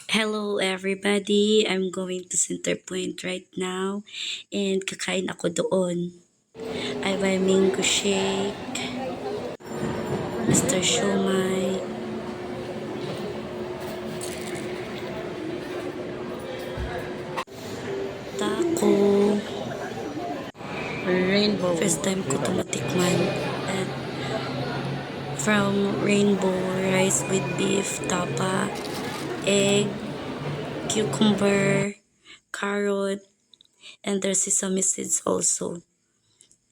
Hello everybody, I'm going to Center Point right now and kakain ako doon. I buy mango shake, Mr. Shomai, taco. Rainbow. First time ko ito matikman. At from Rainbow, rice with beef, tapa, egg, cucumber, carrot, and there's sesame seeds also.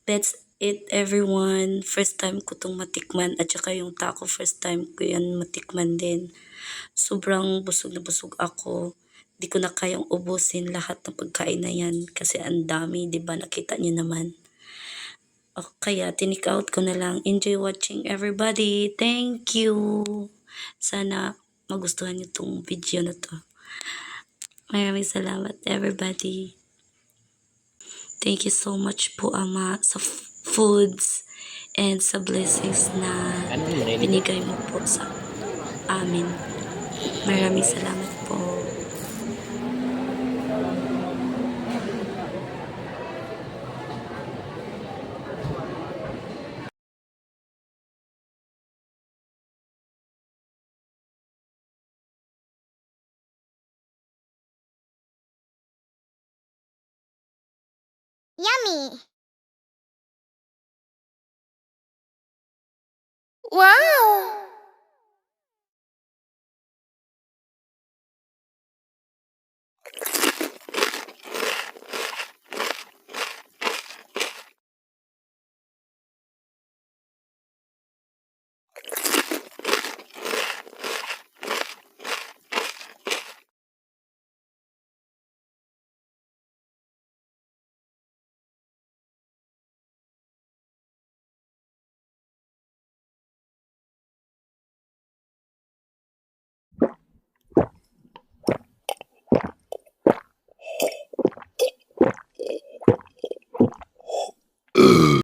That's it everyone. First time ko itong matikman at saka yung taco first time ko yan matikman din. Sobrang busog na busog ako. Di ko na kayang ubusin lahat ng pagkain na yan kasi ang dami, di ba? Nakita niyo naman. O kaya tinik out ko na lang. Enjoy watching everybody. Thank you. Sana magustuhan niyo tong video na to. Maraming salamat everybody. Thank you so much po Ama sa foods and sa blessings na binigay mo po sa amin. Maraming salamat po. Yummy! Wow!